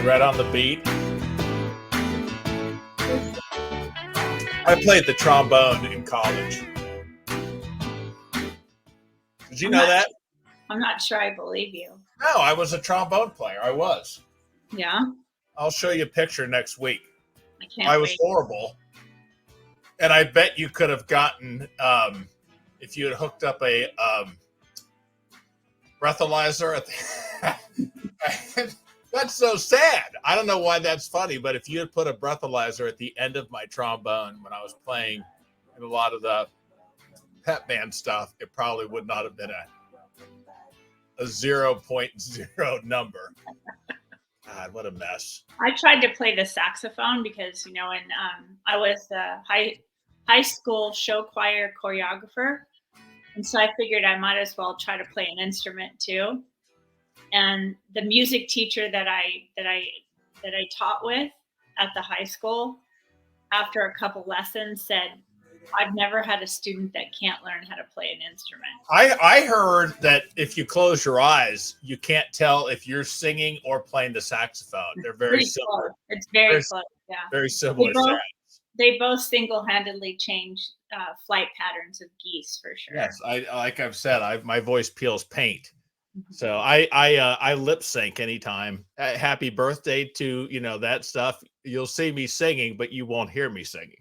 Right on the beat. I played the trombone in college. Did you know that? I'm not sure I believe you. No, I was a trombone player. I was. Yeah? I'll show you a picture next week. I can't I was wait. horrible. And I bet you could have gotten, if you had hooked up a breathalyzer. That's so sad. I don't know why that's funny, but if you had put a breathalyzer at the end of my trombone when I was playing in a lot of the pep band stuff, it probably would not have been a 0.0 number. God, what a mess. I tried to play the saxophone because, when I was a high school show choir choreographer. And so I figured I might as well try to play an instrument too. And the music teacher that I taught with at the high school, after a couple lessons, said, "I've never had a student that can't learn how to play an instrument." I heard that if you close your eyes, you can't tell if you're singing or playing the saxophone. They're very similar. Close. It's very close. Yeah, very similar. They both single-handedly change flight patterns of geese for sure. Yes, like I've said, my voice peels paint. So I lip sync anytime. Happy birthday to that stuff. You'll see me singing, but you won't hear me singing.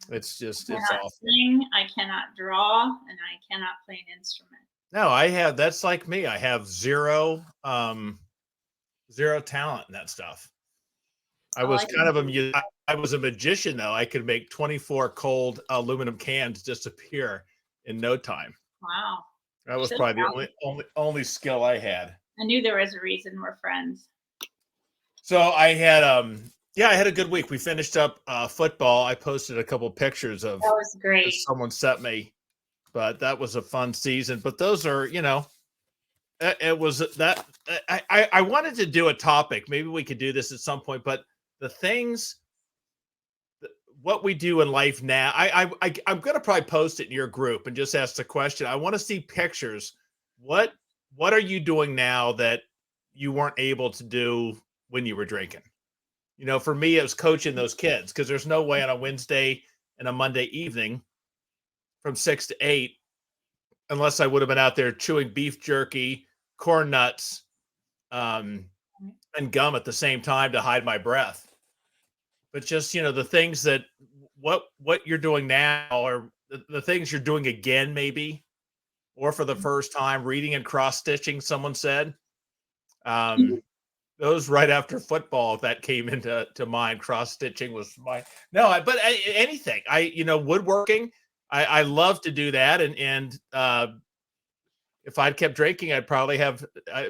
It's awful. Sing, I cannot draw, and I cannot play an instrument. No, that's like me. I have zero talent in that stuff. I was I was a magician though. I could make 24 cold aluminum cans disappear in no time. Wow. That was probably the only skill I had. I knew there was a reason we're friends. So I had I had a good week. We finished up football. I posted a couple pictures of that was great. Someone sent me, but that was a fun season. But those are, it was that I wanted to do a topic. Maybe we could do this at some point, but the things, what we do in life now, I'm going to probably post it in your group and just ask the question. I want to see pictures. What are you doing now that you weren't able to do when you were drinking? For me, it was coaching those kids because there's no way on a Wednesday and a Monday evening from 6 to 8, unless I would have been out there chewing beef jerky, corn nuts, and gum at the same time to hide my breath. But just, the things that what you're doing now, or the things you're doing again, maybe, or for the first time, reading and cross stitching, someone said. Those right after football that came into mind. Cross stitching was but anything. Woodworking. I love to do that, and if I'd kept drinking, I'd probably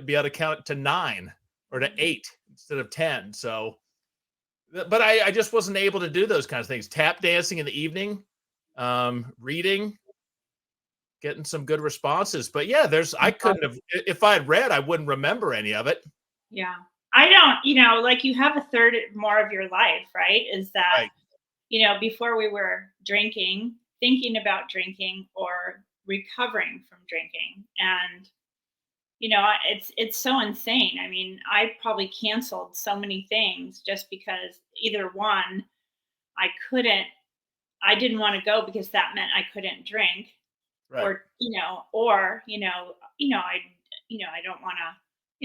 be able to count to 9 or to 8 instead of 10. So, but I just wasn't able to do those kinds of things. Tap dancing in the evening, reading, getting some good responses. But yeah, I couldn't have, if I had read, I wouldn't remember any of it. Yeah. I don't, like you have a third more of your life, right? Is that, right. Before we were drinking, thinking about drinking or recovering from drinking. And, it's so insane. I mean, I probably canceled so many things just because either one, I didn't want to go because that meant I couldn't drink, right. or, I don't want to,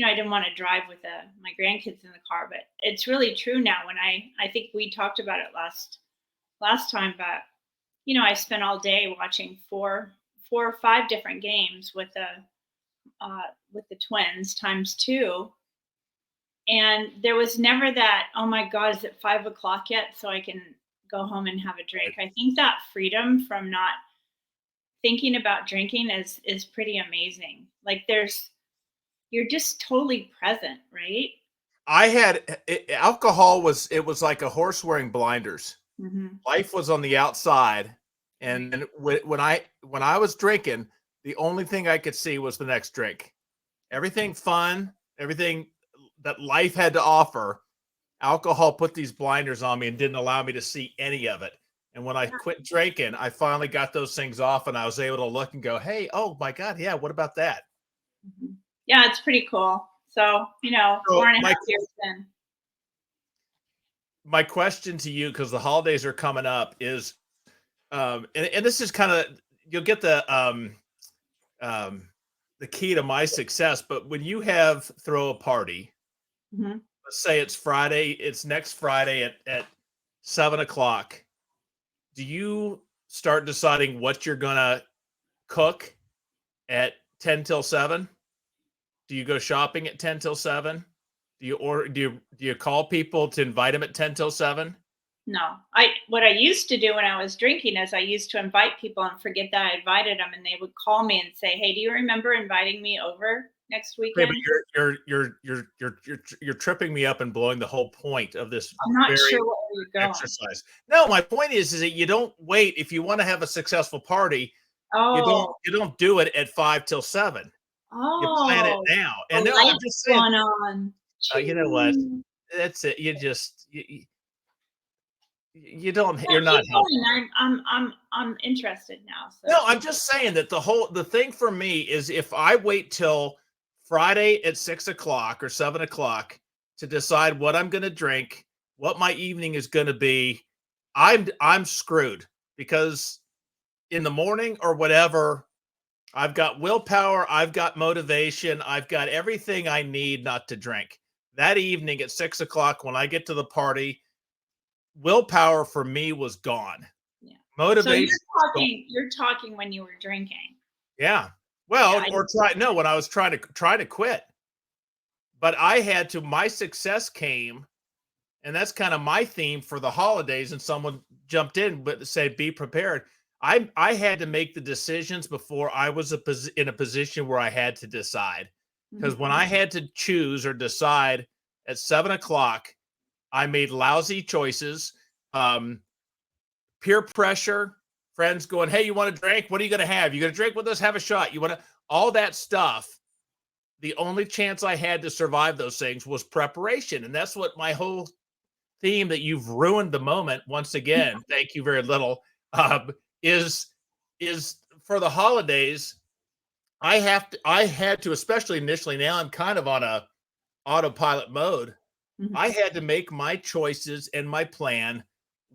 I didn't want to drive with my grandkids in the car, but it's really true now. When I think we talked about it last time, but, I spent all day watching four or 5 different games with the twins ×2. And there was never that, oh my God, is it 5:00 yet? So I can go home and have a drink. I think that freedom from not thinking about drinking is pretty amazing. Like you're just totally present, right? I had alcohol was like a horse wearing blinders. Mm-hmm. Life was on the outside, and when I was drinking, the only thing I could see was the next drink. Everything fun, everything that life had to offer, alcohol put these blinders on me and didn't allow me to see any of it. And when I quit drinking, I finally got those things off, and I was able to look and go, "Hey, oh my God, yeah, what about that?" Mm-hmm. Yeah, it's pretty cool. So, 4.5 years in. my question to you, because the holidays are coming up, is and this is kind of, you'll get um the key to my success. But when you have throw a party, Mhm. let's say it's next Friday at 7 o'clock, do you start deciding what you're gonna cook at 10 till 7? Do you go shopping at 10 till 7? Do you call people to invite them at 10 till 7? No. What I used to do when I was drinking is I used to invite people and forget that I invited them, and they would call me and say, "Hey, do you remember inviting me over next Okay, but weekend?" you're tripping me up and blowing the whole point of this I'm not very sure where you're going. exercise. No, my point is that you don't wait. If you want to have a successful party, you don't Oh, you don't do it at 5 till 7. You plan it oh, now. the And no, I'm lights just saying, going on. you know what? Ching. That's it. You don't, Yeah, you're not keep helping. going. I'm interested now. No, So I'm just saying that the thing for me is, if I wait till Friday at 6 o'clock or 7 o'clock to decide what I'm going to drink, what my evening is going to be, I'm screwed, because in the morning or whatever, I've got willpower, I've got motivation, I've got everything I need not to drink. That evening at 6 o'clock, when I get to the party, willpower for me was gone. yeah. So Motivation was gone. you're talking when you were drinking. Yeah. Yeah, Well, I or try no, when I was trying to quit. But I had to, my success came, and that's kind of my theme for the holidays, and someone jumped in but say be prepared. I had to make the decisions before I was in a position where I had to decide. Because when mhm. I had to choose or decide at 7 o'clock, I made lousy choices. Um, Peer pressure, friends going, "Hey, you want a drink? What are you going to have? You going to drink with us? Have a shot. You want to," all that stuff. The only chance I had to survive those things was preparation. And that's what my whole theme, that you've ruined the moment once again. Thank you very little. Um, is is for the holidays. I had to, especially initially. Now I'm kind of on a autopilot mode. I Mhm. had to make my choices and my plan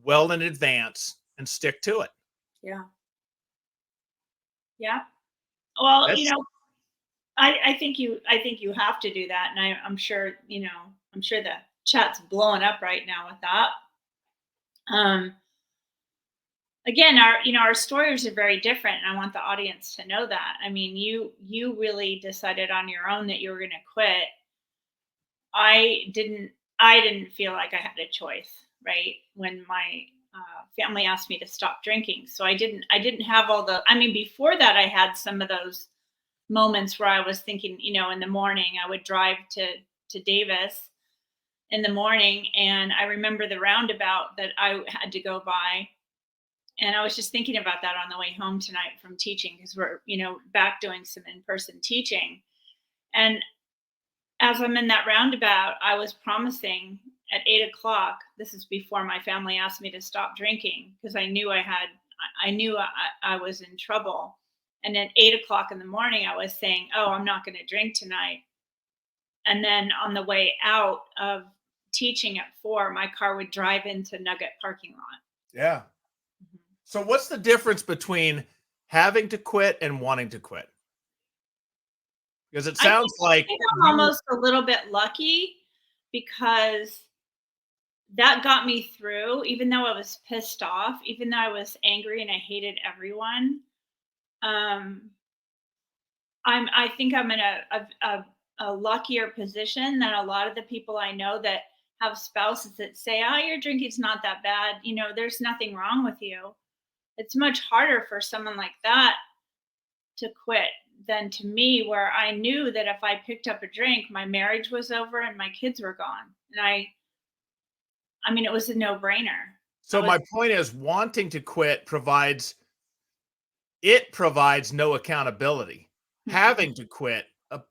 well in advance and stick to it. Yeah. Yeah. Well, That's I think you have to do that, and I'm sure I'm sure the chat's blowing up right now with that. Um, Again, our stories are very different, and I want the audience to know that. I mean, you really decided on your own that you were going to quit. I didn't feel like I had a choice, right? When my family asked me to stop drinking, so I didn't have all the. I mean, before that, I had some of those moments where I was thinking, in the morning I would drive to Davis in the morning, and I remember the roundabout that I had to go by, and I was just thinking about that on the way home tonight from teaching, because we're back doing some in-person teaching. And as I'm in that roundabout, I was promising at 8 o'clock. This is before my family asked me to stop drinking, because I knew I was in trouble. And at 8 o'clock in the morning, I was saying, "Oh, I'm not going to drink tonight." And then on the way out of teaching at 4, my car would drive into Nugget parking lot. Yeah. Mhm. So what's the difference between having to quit and wanting to quit? Because it sounds I like think I'm you almost a little bit lucky, because that got me through, even though I was pissed off, even though I was angry and I hated everyone. Um, I think I'm in a luckier position than a lot of the people I know that have spouses that say, "Oh, your drinking's not that bad. There's nothing wrong with you." It's much harder for someone like that to quit than to me, where I knew that if I picked up a drink, my marriage was over and my kids were gone. And I mean, it was a no-brainer. I so was my point is, wanting to quit provides no accountability. Mhm. Having to quit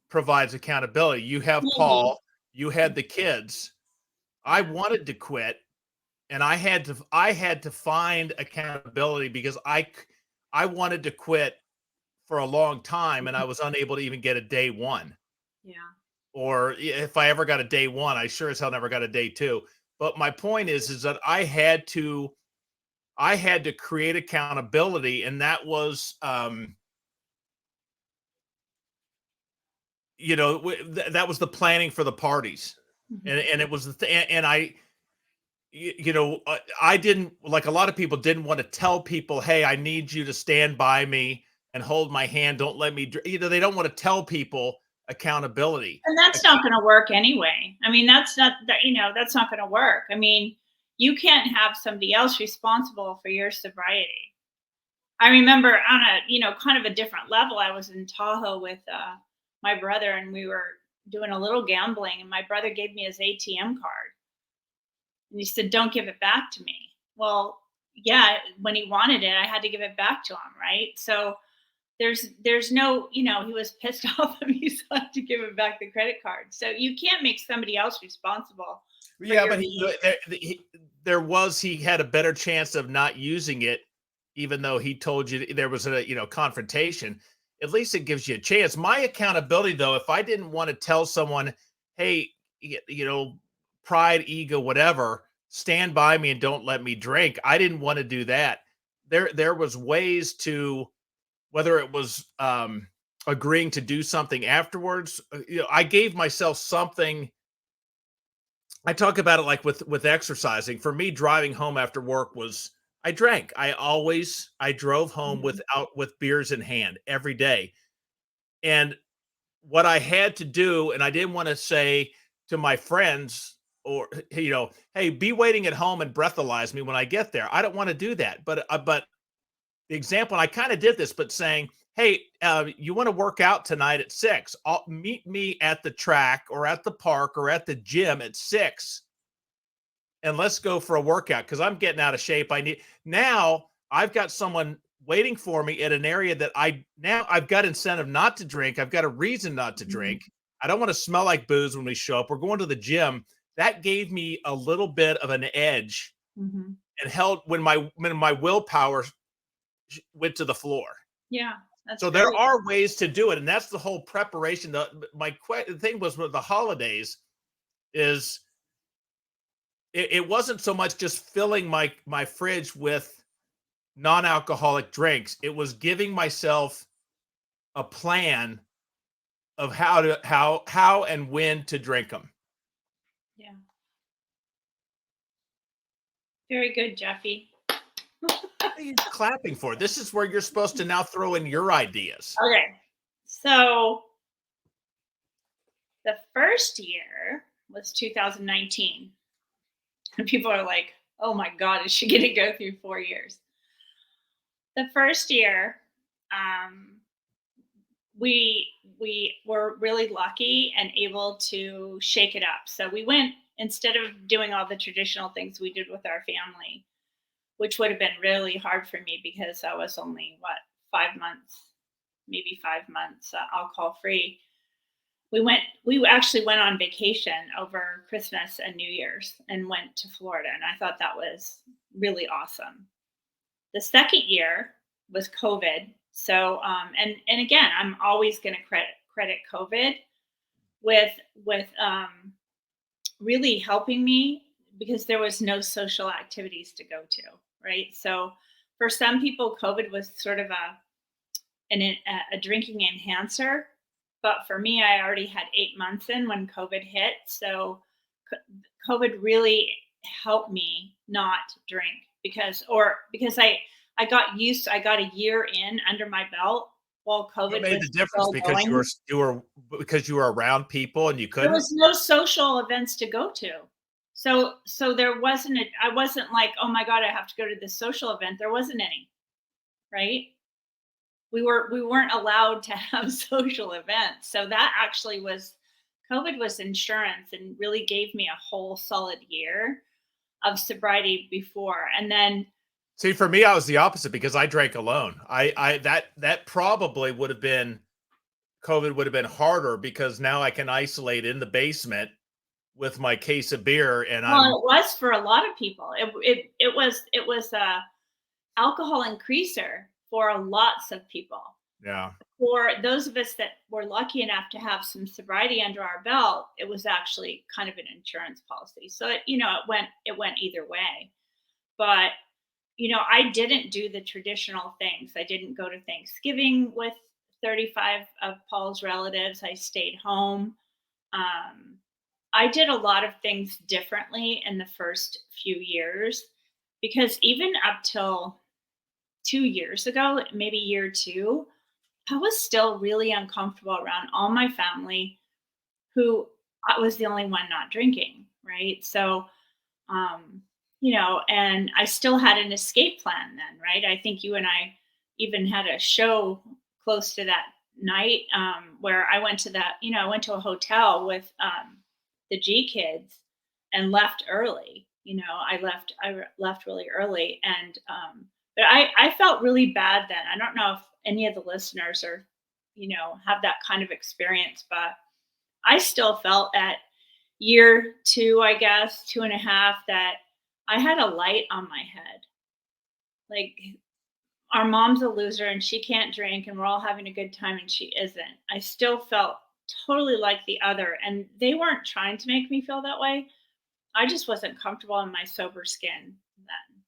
provides accountability. You have Maybe. Paul, you had the kids. I Yeah. wanted to quit, and I had to find accountability, because I wanted to quit for a long time, and I was unable to even get a day one. Yeah. Or if I ever got a day one, I sure as hell never got a day two. But my point is that I had to create accountability, and that was, that was the planning for the parties, Mhm. and it was and I didn't, like a lot of people didn't want to tell people, hey, I need you to stand by me and hold my hand. Don't let me, they don't want to tell people accountability. And that's not going to work anyway. I mean, that's not that, that's not going to work. I mean, you can't have somebody else responsible for your sobriety. I remember on a, kind of a different level, I was in Tahoe with my brother and we were doing a little gambling and my brother gave me his ATM card and he said, "Don't give it back to me." Well, yeah, when he wanted it, I had to give it back to him, right? So there's no, he was pissed off at me, so I had to give him back the credit card. So you can't make somebody else responsible for Yeah, your but behavior. he had a better chance of not using it, even though he told you there was a confrontation. At least it gives you a chance. My accountability, though, if I didn't want to tell someone, hey, pride, ego, whatever, stand by me and don't let me drink. I didn't want to do that. There was ways to, whether it was agreeing to do something afterwards. I gave myself something. I talk about it like with exercising. For me, driving home after work was, I drank. I drove home Mhm. with beers in hand every day. And what I had to do, and I didn't want to say to my friends, or hey, be waiting at home and breathalyze me when I get there. I don't want to do that. But the example, and I kind of did this, but saying, hey, you want to work out tonight at 6? I'll meet me at the track or at the park or at the gym at 6, and let's go for a workout because I'm getting out of shape. Now I've got someone waiting for me at an area that I've got incentive not to drink. I've got a reason not to Mhm. drink. I don't want to smell like booze when we show up. We're going to the gym. That gave me a little bit of an edge Mhm. and held when my willpower went to the floor. Yeah, that's So there very are ways to do it, and that's the whole preparation. The thing was with the holidays is it wasn't so much just filling my fridge with non-alcoholic drinks. It was giving myself a plan of how and when to drink them. yeah. Very good, Jeffy. What are you clapping for? This is where you're supposed to now throw in your ideas. Okay. So the first year was 2019. And people are like, "Oh my god, is she going to go through 4 years?" The first year, um we were really lucky and able to shake it up. So we went, instead of doing all the traditional things we did with our family, which would have been really hard for me because I was only, what, 5 months, maybe 5 months alcohol free. We actually went on vacation over Christmas and New Year's and went to Florida. And I thought that was really awesome. The second year was COVID. So, and again, I'm always going to credit COVID with with really helping me because there was no social activities to go to, right? So, for some people, COVID was sort of a drinking enhancer, but for me, I already had 8 months in when COVID hit, so COVID really helped me not drink because I got used I got a year in under my belt while What COVID made the was difference? still Because going. you were around people and you There couldn't? was no social events to go to. So there wasn't I wasn't like, "Oh my god, I have to go to this social event." There wasn't any, right? We weren't allowed to have social events. So that actually was COVID was insurance and really gave me a whole solid year of sobriety before. And then See, for me, I was the opposite because I drank alone. That probably would have been COVID would have been harder because now I can isolate in the basement with my case of beer and well, I'm it was for a lot of people. It was a alcohol increaser for lots of people. Yeah. For those of us that were lucky enough to have some sobriety under our belt, it was actually kind of an insurance policy. So it went either way. But I didn't do the traditional things. I didn't go to Thanksgiving with 35 of Paul's relatives. I stayed home. Um, I did a lot of things differently in the first few years because even up till 2 years ago, maybe year two, I was still really uncomfortable around all my family who I was the only one not drinking, right? So, um, and I still had an escape plan then, right? I think you and I even had a show close to that night where I went to I went to a hotel with the G kids and left early. I left really early, and but I felt really bad then. I don't know if any of the listeners are, have that kind of experience, but I still felt at year two, I guess, 2.5, that I had a light on my head. Like, our mom's a loser and she can't drink, and we're all having a good time and she isn't. I still felt totally like the other. And they weren't trying to make me feel that way. I just wasn't comfortable in my sober skin then.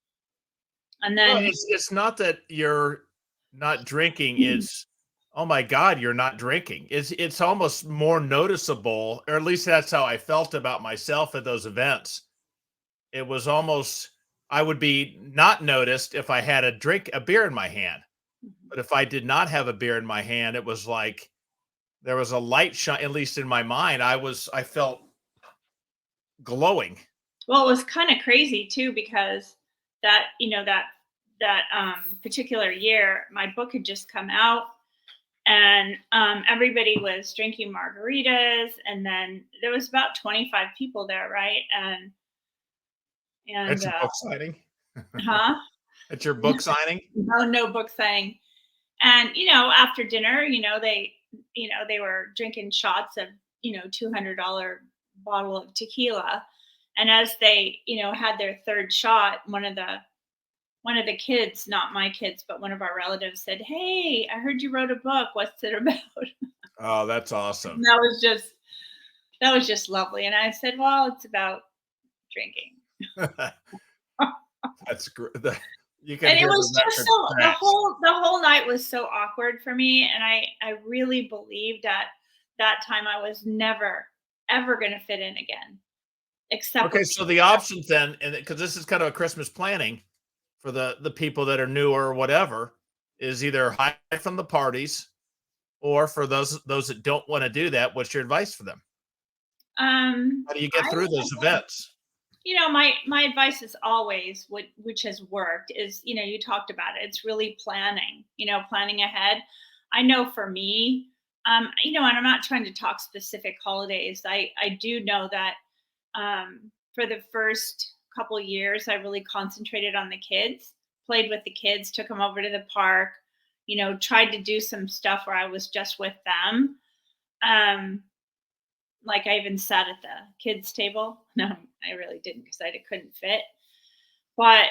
And Well, then, it's not that you're not drinking, it's, "Oh my god, you're not drinking." It's almost more noticeable, or at least that's how I felt about myself at those events. It was almost, I would be not noticed if I had a beer in my hand, but if I did not have a beer in my hand, it was like there was a light shine, at least in my mind. I felt glowing. well, it was kind of crazy too, because that particular year, my book had just come out, and everybody was drinking margaritas, and then there was about 25 people there, right? And At your book signing? huh? At your book signing? No, no book saying. And after dinner, they were drinking shots of $200 bottle of tequila, and as they had their third shot, one of the kids, not my kids, but one of our relatives, said, "Hey, I heard you wrote a book. What's it about?" Oh, that's And awesome. that was just lovely. And I said, "Well, it's about drinking." That's great. You can And it hear the was just record so scratch. the whole night was so awkward for me, and I really believed at that time I was never ever going to fit in again, except Okay, with so people. the options then, and because this is kind of a Christmas planning for the people that are newer or whatever, is either hide from the parties, or for those that don't want to do that, what's your advice for them? How do you get I through those events? my advice is always, which has worked, is you talked about it. It's really planning. Planning ahead. I know for me, and I'm not trying to talk specific holidays. I do know that for the first couple years, I really concentrated on the kids, played with the kids, took them over to the park. Tried to do some stuff where I was just with them. Um, like, I even sat at the kids' table. No, I really didn't, because I couldn't fit. But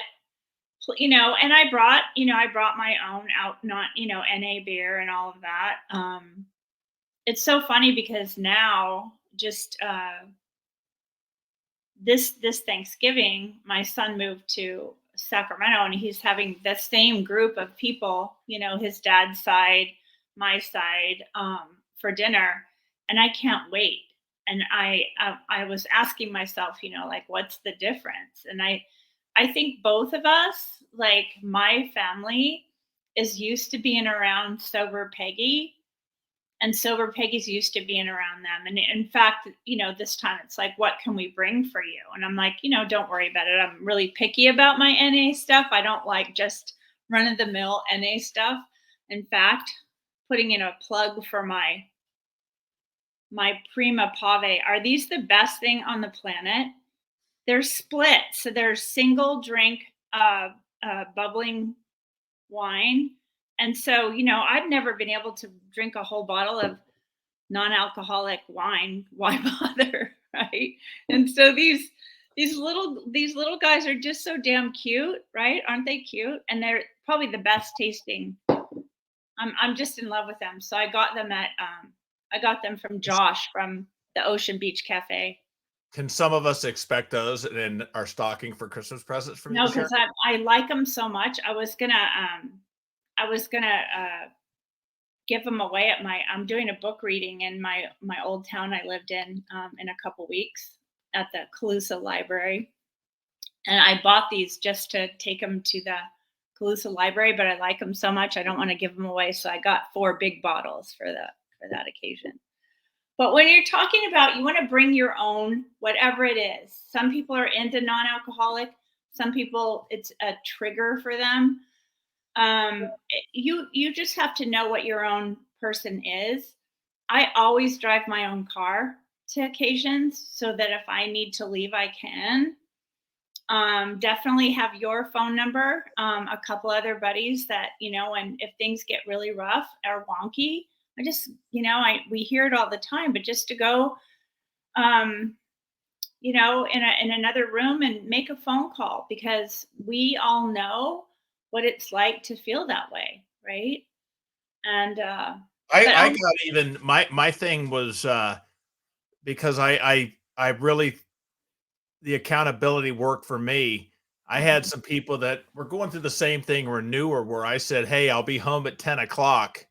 and I brought my own out, not NA beer and all of that. It's so funny because now, just this Thanksgiving, my son moved to Sacramento, and he's having the same group of people, his dad's side, my side, for dinner, and I can't wait. And I was asking myself, like, what's the difference? And I think both of us, like my family, is used to being around sober Peggy, and sober Peggy's used to being around them. And in fact, this time it's like, what can we bring for you? And I'm like, don't worry about it. I'm really picky about my NA stuff. I don't like just run of the mill NA stuff. In fact, putting in a plug for my Prima Pave. Are these the best thing on the planet? They're split. So they're single drink, bubbling wine. And so, I've never been able to drink a whole bottle of non-alcoholic wine. Why bother? Right? And so these little guys are just so damn cute, right? Aren't they cute? And they're probably the best tasting. I'm just in love with them. So I got them from Josh from the Ocean Beach Cafe. Can some of us expect those in our stocking for Christmas presents from you No, this year? because I like them so much. I was gonna give them away at my. I'm doing a book reading in my old town I lived in a couple weeks at the Calusa Library, and I bought these just to take them to the Calusa Library. But I like them so much, I don't want to give them away. So I got 4 big bottles for that occasion. But when you're talking about you want to bring your own, whatever it is, some people are into non alcoholic, some people it's a trigger for them. You just have to know what your own person is. I always drive my own car to occasions so that if I need to leave, I can. Definitely have your phone number, a couple other buddies that, and if things get really rough or wonky, I just, we hear it all the time, but just to go, um, in another room and make a phone call because we all know what it's like to feel that way. Right. And, but I got even my thing was because I really the accountability worked for me. I had some people that were going through the same thing or newer where I said, "Hey, I'll be home at 10 o'clock.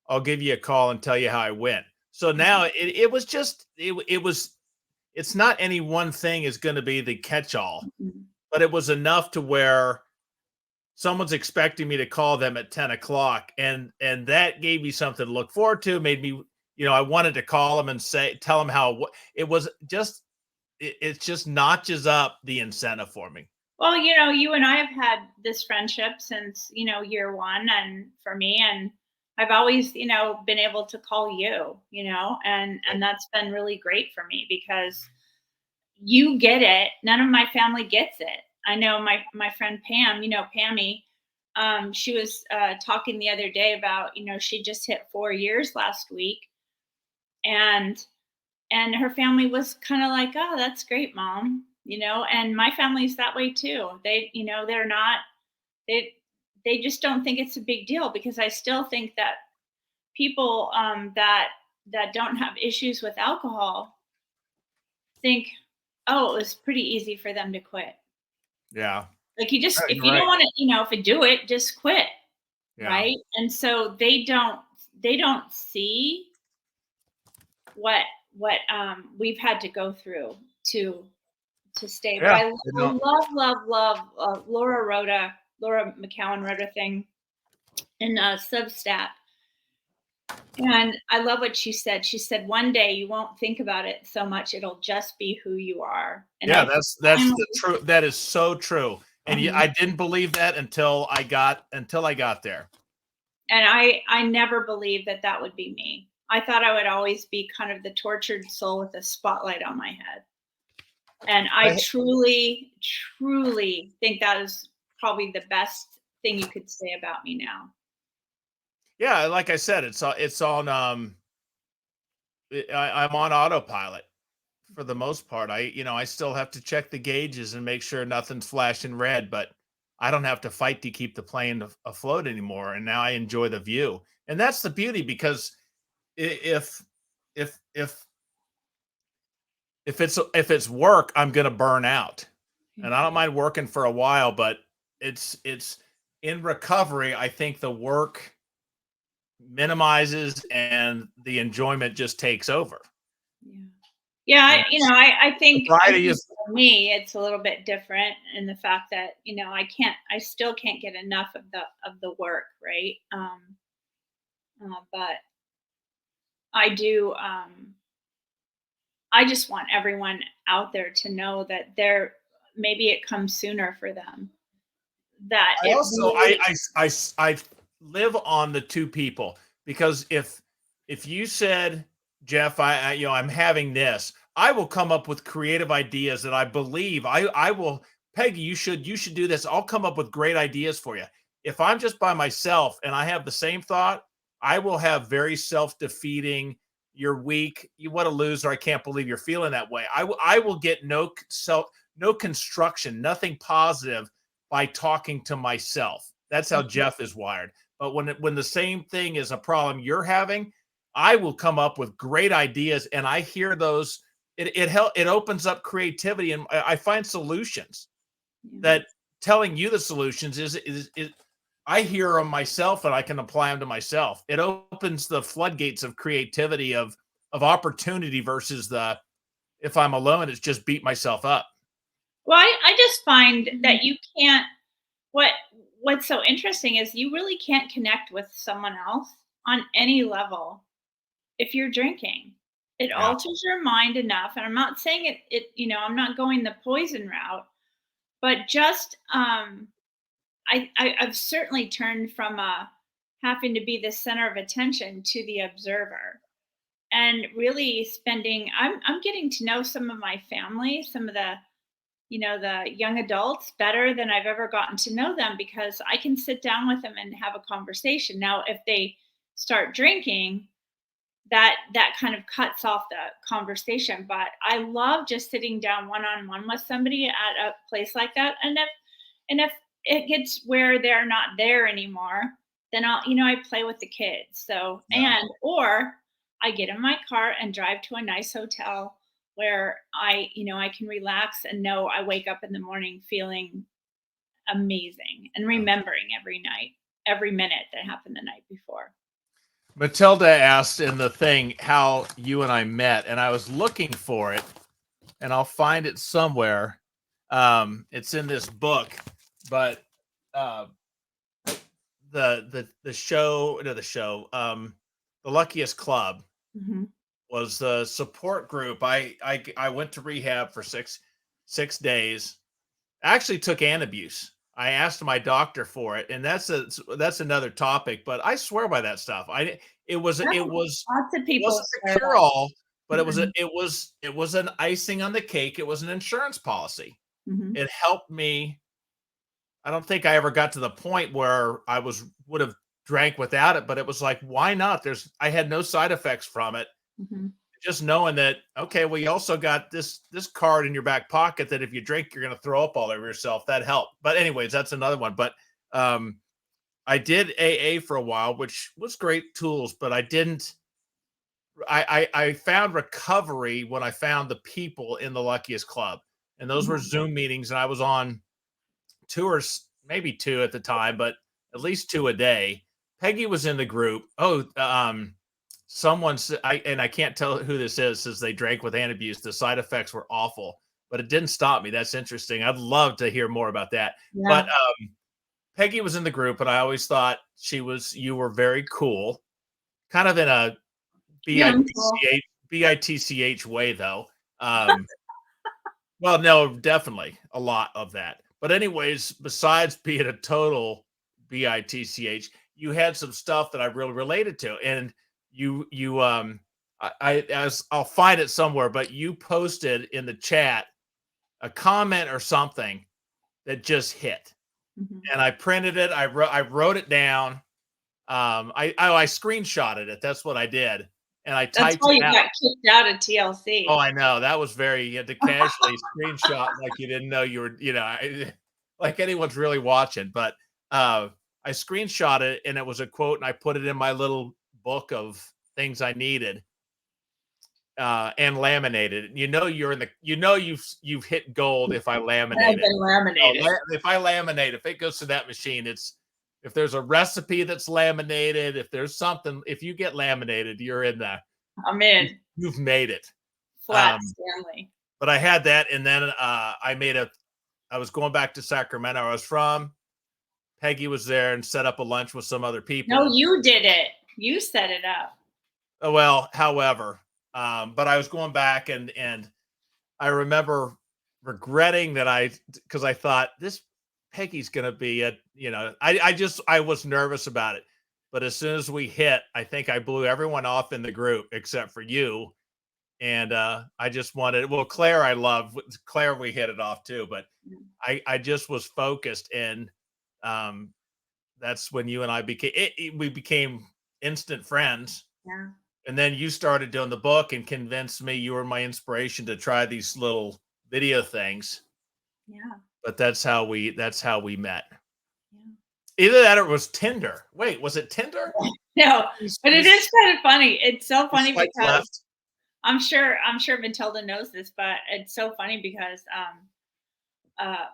I'll give you a call and tell you how I went." So now it was just it was it's not any one thing is going to be the catch all, Mhm. but it was enough to where someone's expecting me to call them at 10 o'clock and that gave me something to look forward to, made me, I wanted to call them and tell them how it was just it just notches up the incentive for me. Well, you and I have had this friendship since, year one and for me, and I've always, been able to call you, and that's been really great for me because you get it. None of my family gets it. I know my friend Pam, Pammy, she was talking the other day about, she just hit 4 years last week, and her family was kind of like, "Oh, that's great, mom," and my family's that way too. They, they're not they they just don't think it's a big deal because I still think that people that don't have issues with alcohol think, oh, it was pretty easy for them to quit. Yeah. Like you just if You're you right. don't want to, if you do it, just quit, Yeah. right? And so they don't see what we've had to go through to stay. But Yeah. I love, love, love. Laura McCowan wrote a thing in Substack, and I love what she said. She said, "One day you won't think about it so much; it'll just be who you are." And Yeah, I that's finally, the true that is so true. And Mhm. I didn't believe that until I got there. And I never believed that that would be me. I thought I would always be kind of the tortured soul with a spotlight on my head. And I I truly, truly think that is probably the best thing you could say about me now. Yeah, like I said, it's on I'm on autopilot for the most part. I still have to check the gauges and make sure nothing's flashing red, but I don't have to fight to keep the plane afloat anymore. And now I enjoy the view. And that's the beauty because if if if if it's work, I'm going to burn out. And I don't mind working for a while, but it's in recovery, I think the work minimizes and the enjoyment just takes over. Yeah. Yeah, And I sobriety think is for me it's a little bit different in the fact that, I still can't get enough of the work, right? But I do I just want everyone out there to know that maybe it comes sooner for them. That I it also really I live on the two people because if you said, Jeff, I'm having this, I will come up with creative ideas that I believe I will. Peggy, you should do this. I'll come up with great ideas for you. If I'm just by myself and I have the same thought, I will have very self-defeating. You're weak. You what a loser. I can't believe you're feeling that way. I will get no construction, nothing positive by talking to myself. That's how Jeff is wired. But when the same thing is a problem you're having, I will come up with great ideas, and I hear those. It opens up creativity, and I find solutions Yeah. that telling you the solutions is I hear them myself and I can apply them to myself. It opens the floodgates of creativity of opportunity versus the if I'm alone, it's just beat myself up. Well, I just find that you can't what what's so interesting is you really can't connect with someone else on any level if you're drinking. It Yeah. alters your mind enough, and I'm not saying I'm not going the poison route, but just I've certainly turned from having to be the center of attention to the observer, and really spending. I'm getting to know some of my family, some of the young adults better than I've ever gotten to know them because I can sit down with them and have a conversation. Now, if they start drinking, that kind of cuts off the conversation. But I love just sitting down one on one with somebody at a place like that. And if it gets where they're not there anymore, then I play with the kids. So Yeah. or I get in my car and drive to a nice hotel where I can relax and know I wake up in the morning feeling amazing and remembering every night, every minute that happened the night before. Matilda asked in the thing how you and I met, and I was looking for it, and I'll find it somewhere. It's in this book, but uh, the show, no, the Luckiest Club Mhm. was the support group. I went to rehab for six days. I actually took antabuse. I asked my doctor for it, and that's another topic. But I swear by that stuff. It No, was lots of it people wasn't the swear cure by all, but Mhm. it was an icing on the cake. It was an insurance policy. Mhm. It helped me. I don't think I ever got to the point where would have drank without it, but it was like, why not? I had no side effects from it. Mhm. Just knowing that, okay, well, you also got this card in your back pocket that if you drink, you're going to throw up all over yourself. That helped. But anyways, that's another one. But um, I did AA for a while, which was great tools, but I didn't. I found recovery when I found the people in the Luckiest Club, and those were Mhm. Zoom meetings, and I was on tours, maybe two at the time, but at least two a day. Peggy was in the group. Oh, someone said, I can't tell who this is, says they drank with antabuse. The side effects were awful, but it didn't stop me. That's interesting. I'd love to hear more about that. But Yeah. Peggy was in the group, and I always thought you were very cool, kind of in a Yeah, I'm cool. bitch way, though. Um, well, no, definitely a lot of that. But anyways, besides being a total bitch, you had some stuff that I really related to, and you as I'll find it somewhere, but you posted in the chat a comment or something that just hit, Mhm. and I printed it. I wrote it down. I screenshotted it. That's what I did, and I That's typed why it you out. got kicked out of Oh, TLC. I know. That was very you had to casually screenshot like you didn't know you were, like anyone's really watching. But I screenshot it and it was a quote, and I put it in my little book of things I needed and laminated it. You've hit gold if I laminate I've it. been laminated. If I laminate, if it goes to that machine, if there's a recipe that's laminated, if there's something, if you get laminated, you're in there. I'm in. You've made it. Flat Um, Stanley. but I had that, and then I was going back to Sacramento. I was from. Peggy was there and set up a lunch with some other No, people. you did it. You set it up. Well, however, but I was going back, and I remember regretting that because I thought this Peggy's going to be I was nervous about it, but as soon as we hit, I think I blew everyone off in the group except for you. And I just wanted, well, Claire, I love Claire. We hit it off too, but I just was focused, and um, that's when you and I we became instant friends. Yeah. And then you started doing the book and convinced me you were my inspiration to try these little video things. Yeah. But that's how we met. Yeah. Either that or it was Tinder. Wait, was it Tinder? No, but it is kind of funny. It's so You funny swiped because left. I'm sure Matilda knows this, but it's so funny because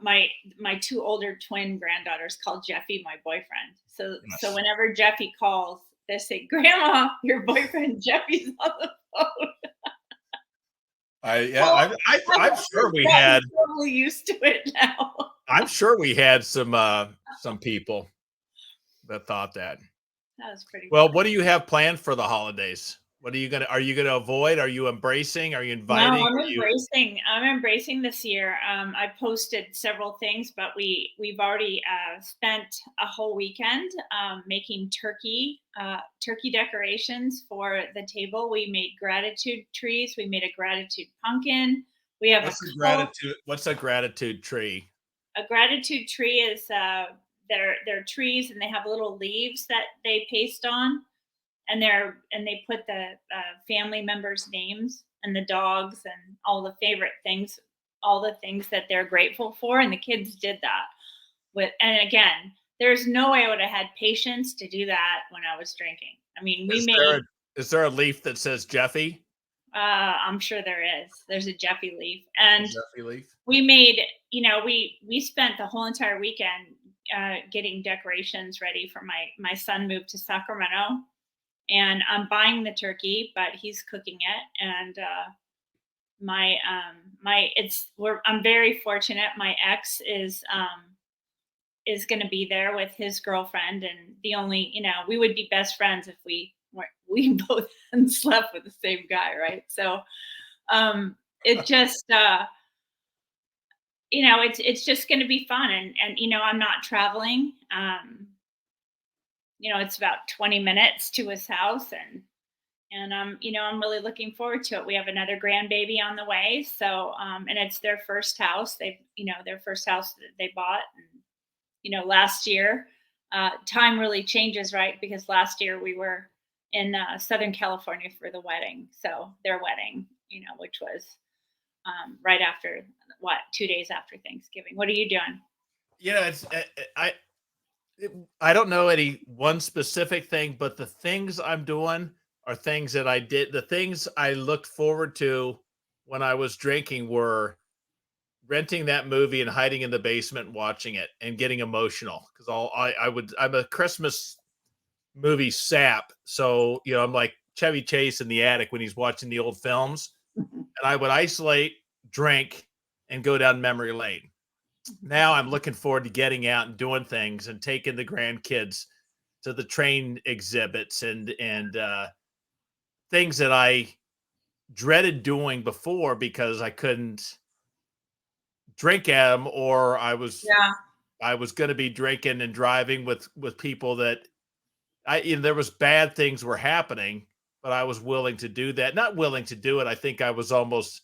my two older twin granddaughters call Jeffy my boyfriend. So Yes. whenever Jeffy calls, they say, "Grandma, your boyfriend Jeffy's on the phone." Yeah, Well, I'm sure we gotten had. totally used to it now. I'm sure we had some people that thought that. That was pretty Well, funny. what do you have planned for the holidays? What are you gonna avoid? Are you embracing? Are you No, inviting? Are you I'm embracing this year. I posted several things, but we've already spent a whole weekend making turkey decorations for the table. We made gratitude trees. We made a gratitude pumpkin. We have what's a gratitude tree? a gratitude tree is they're trees and they have little leaves that they paste on, and they put the family members' names and the dogs and all the favorite things, all the things that they're grateful for, and the kids did that with. And again, there's no way I would have had patience to do that when I was drinking. I mean, we Is there made. a is there a leaf that says Jeffy? I'm sure there is. There's a Jeffy leaf, A and Jeffy leaf? we made. We spent the whole entire weekend getting decorations ready for my son moved to Sacramento, and I'm buying the turkey, but he's cooking it. And my it's we're I'm very fortunate. My ex is going to be there with his girlfriend, and the only we would be best friends if we both hadn't slept with the same guy, right? So it just it's just going to be fun, and I'm not traveling. It's about 20 minutes to his house, and I'm really looking forward to it. We have another grandbaby on the way, so and it's their first house. Their first house that they bought, and last year, time really changes, right? Because last year we were in Southern California for the wedding, so their wedding, which was right after 2 days after Thanksgiving. What are you doing? It's I don't know any one specific thing, but the things I'm doing are things that I did. The things I looked forward to when I was drinking were renting that movie and hiding in the basement and watching it and getting emotional because I'm a Christmas movie sap. So, I'm like Chevy Chase in the attic when he's watching the old films, and I would isolate, drink, and go down memory lane. Now I'm looking forward to getting out and doing things and taking the grandkids to the train exhibits and things that I dreaded doing before because I couldn't drink at them, or Yeah. I was going to be drinking and driving with people that there was bad things were happening, but I was willing to do that. Not willing to do it. I think I was almost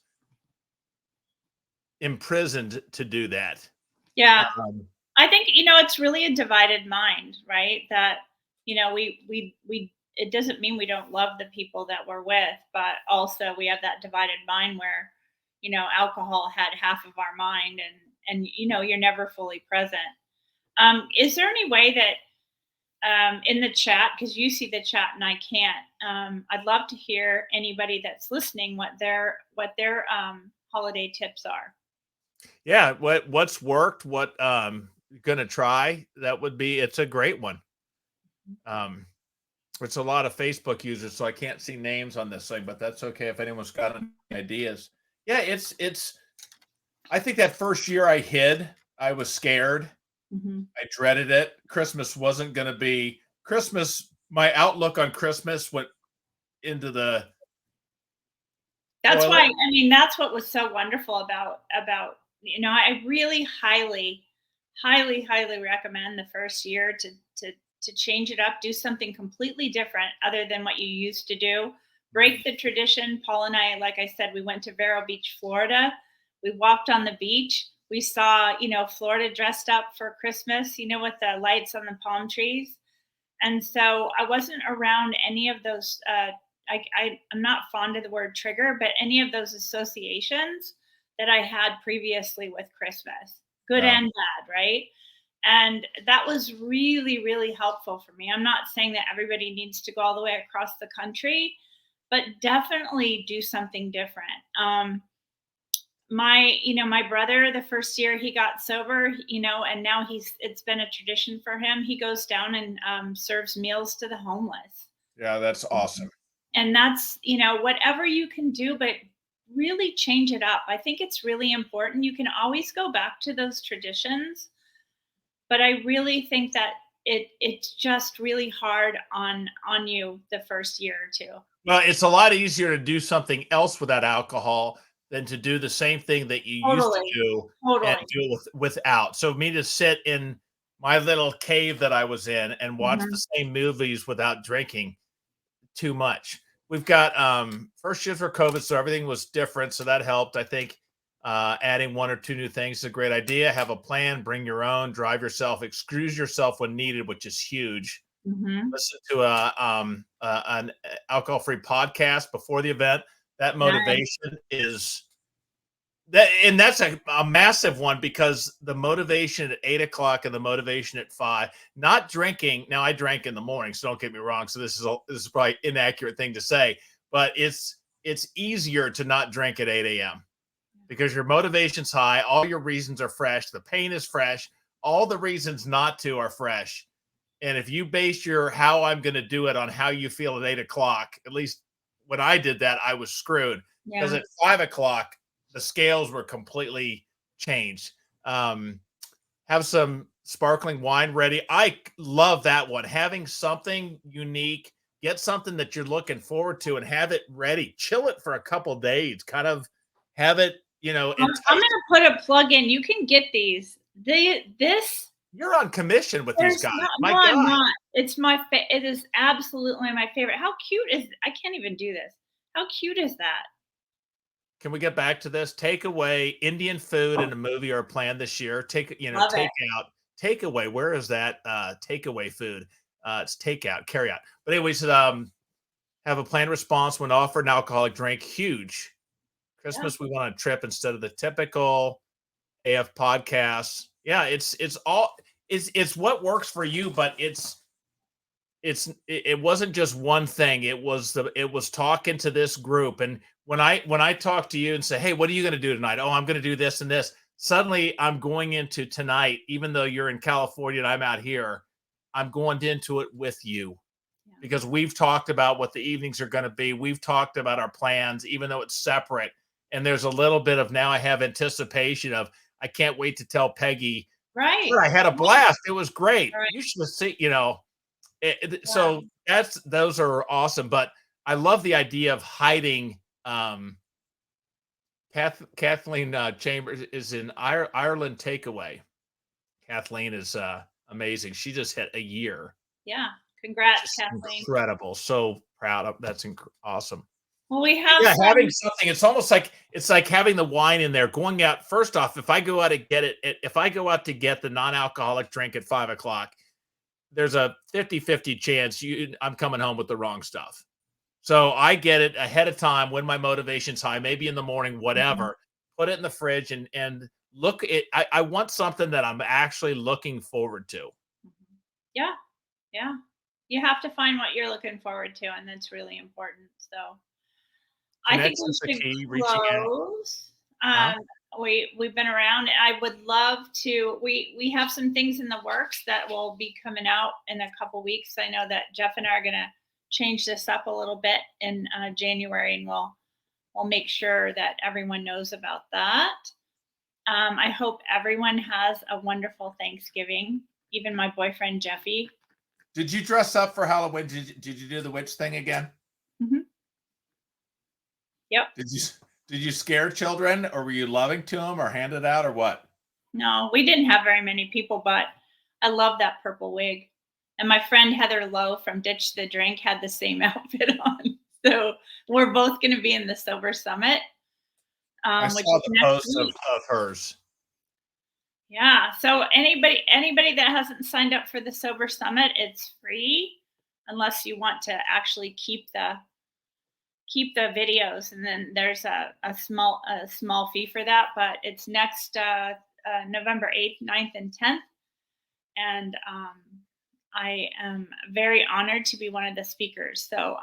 imprisoned to do that. Yeah. Um, I think it's really a divided mind, right? That we it doesn't mean we don't love the people that we're with, but also we have that divided mind where alcohol had half of our mind, and you're never fully present. Is there any way that in the chat, because you see the chat and I can't, I'd love to hear anybody that's listening what their holiday tips are. yeah, what's worked, what gonna try, it's a great one. Um it's a lot of Facebook users, so I can't see names on this thing, but that's okay if anyone's got any ideas. Yeah, it's I think that first year I hid, I was scared. Mhm. I dreaded it. Christmas wasn't going to be Christmas. My outlook on Christmas went into the That's why, toilet. I mean, that's what was so wonderful about I really highly recommend the first year to change it up, do something completely different other than what you used to do. Break the tradition. Paul and I, like I said, we went to Vero Beach, Florida. We walked on the beach. We saw, Florida dressed up for Christmas, with the lights on the palm trees. And so I wasn't around any of those. I'm not fond of the word trigger, but any of those associations that I had previously with Christmas, good Yeah. and bad, right? And that was really, really helpful for me. I'm not saying that everybody needs to go all the way across the country, but definitely do something different. My brother, the first year he got sober, and now it's been a tradition for him. He goes down and serves meals to the homeless. Yeah, that's awesome. And that's, whatever you can do, but really change it up. I think it's really important. You can always go back to those traditions, but I really think that it's just really hard on you the first year or two. Well, it's a lot easier to do something else without alcohol than to do the same thing that you used to Totally. do and Totally. do it without. So me to sit in my little cave that I was in and watch the Mhm. same movies without drinking too much. We've got first year for COVID, so everything was different. So that helped. I think adding one or two new things is a great idea. Have a plan, bring your own, drive yourself, excuse yourself when needed, which is huge. Mhm. Listen to an alcohol-free podcast before the event. That Nice. motivation is that, and that's a massive one because the motivation at 8 o'clock and the motivation at 5. Not drinking. Now I drank in the morning, so don't get me wrong. So this is probably inaccurate thing to say, but it's easier to not drink at 8 a.m. because your motivation's high, all your reasons are fresh, the pain is fresh, all the reasons not to are fresh. And if you base your how I'm going to do it on how you feel at 8 o'clock, at least when I did that, I was screwed because Yeah. at 5 o'clock, the scales were completely changed. Um, have some sparkling wine ready. I love that one. Having something unique, get something that you're looking forward to and have it ready. Chill it for a couple days, kind of have it, I'm entice. gonna put a plug in. You can get these. This You're on commission with these there's guys. no, My I'm God. not. It is absolutely my favorite. How cute is I can't even do this. How cute is that? Can we get back to this? Takeaway, Indian food in a movie or plan this year. Love it. Take out, takeaway. Where is that takeaway food? It's takeout, carry out. But anyways, have a planned response when offered an alcoholic drink. Huge. Yeah. Christmas, we want a trip instead of the typical AF podcasts. Yeah, it's what works for you, but it wasn't just one thing. It was talking to this group. And when I talk to you and say, hey, what are you going to do tonight? Oh, I'm going to do this and this. Suddenly I'm going into tonight, even though you're in California and I'm out here, I'm going into it with you Yeah. because we've talked about what the evenings are going to be. We've talked about our plans, even though it's separate. And there's a little bit of now I have anticipation of I can't wait to tell Peggy, Right. "Sure, I had a Right. blast. It was great. Right. You should have seen, Yeah. so those are awesome. But I love the idea of hiding. Kathleen Chambers is in Ireland Takeaway. Kathleen is amazing. She just hit a year, Yeah. which Congrats, is Kathleen. incredible. So proud of that's awesome. Well, we But have yeah, having some. something, it's almost like it's like having the wine in there. Going out first off, if I go out to get if I go out to get the non-alcoholic drink at 5 o'clock, there's a 50-50 chance I'm coming home with the wrong stuff. So I get it ahead of time when my motivation's high, maybe in the morning, Mhm. whatever. Put it in the fridge and look it. I want something that I'm actually looking forward to. Mhm. Yeah. Yeah. You have to find what you're looking forward to, and that's really important. So I think we Connection's the should key. Reaching out. close. Huh? We've been around. I would love to. We have some things in the works that will be coming out in a couple weeks. I know that Jeff and I are going to change this up a little bit in January, and we'll make sure that everyone knows about that. I hope everyone has a wonderful Thanksgiving. Even my boyfriend Jeffy. Did you dress up for Halloween? Did you do the witch thing again? Hmm. Yep. Did you did you scare children, or were you loving to them, or hand it out, or what? No, we didn't have very many people, but I love that purple wig. And my friend Heather Lowe from Ditch the Drink had the same outfit on. So we're both going to be in the Sober Summit, I which saw is the next posts week. of hers. Yeah. So anybody that hasn't signed up for the Sober Summit, it's free unless you want to actually keep the videos, and then there's a small fee for that. But it's next November 8th, 9th, and 10th. and I am very honored to be one of the speakers. So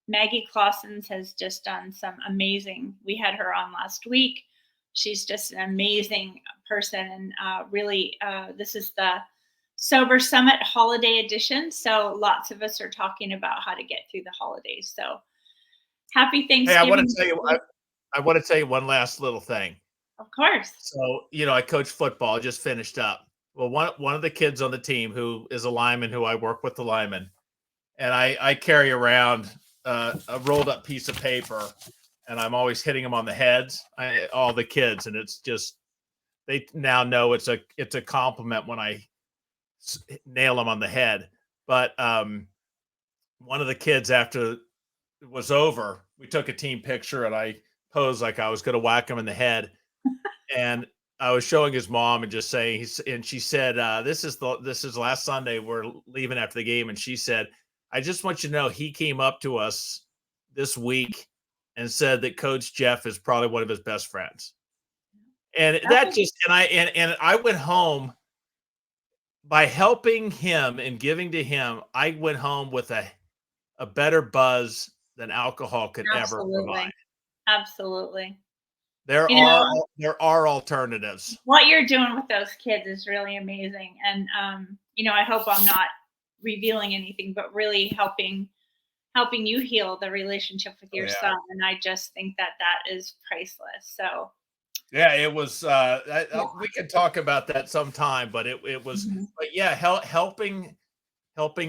Maggie Clausens has just done some amazing. We had her on last week. She's just an amazing person, and really, this is the Sober Summit Holiday Edition. So lots of us are talking about how to get through the holidays. So happy Hey, I want Thanksgiving. to tell you, I want to tell you one last little thing. Of course. So, I coach football. I just finished up. Well, one of the kids on the team who is a lineman, who I work with the lineman, and I carry around a rolled up piece of paper, and I'm always hitting them on the heads, all the kids, and it's just, they now know it's a compliment when I nail them on the head. But one of the kids, after it was over, we took a team picture, and I posed like I was going to whack him in the head, and I was showing his mom and just saying, and she said, this is last Sunday. We're leaving after the game. And she said, I just want you to know he came up to us this week and said that Coach Jeff is probably one of his best friends. And that just, and I went home by helping him and giving to him. I went home with a better buzz than alcohol could ever provide. Absolutely. There are alternatives. What you're doing with those kids is really amazing. And, I hope I'm not revealing anything, but really helping you heal the relationship with your son. And I just think that is priceless. So. Yeah, it was, we can talk about that sometime, but it was, but yeah, helping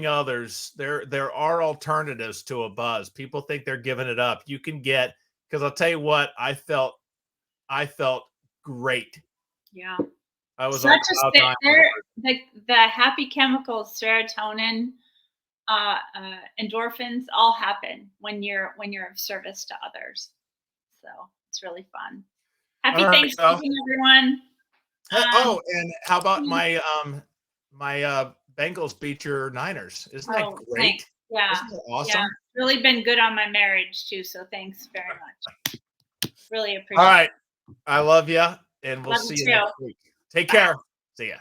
others. There are alternatives to a buzz. People think they're giving it up. You can get, because I'll tell you what, I felt great. Yeah. I was such the happy chemicals, serotonin, endorphins, all happen when you're of service to others. So it's really fun. Happy Thanksgiving, everyone. And how about my Bengals beat your Niners? Isn't that great? Thanks. Yeah. Isn't that awesome? Yeah. Really been good on my marriage too. So thanks very much. Really appreciate it. All right. I love you, and we'll see you next week. Take care. See ya.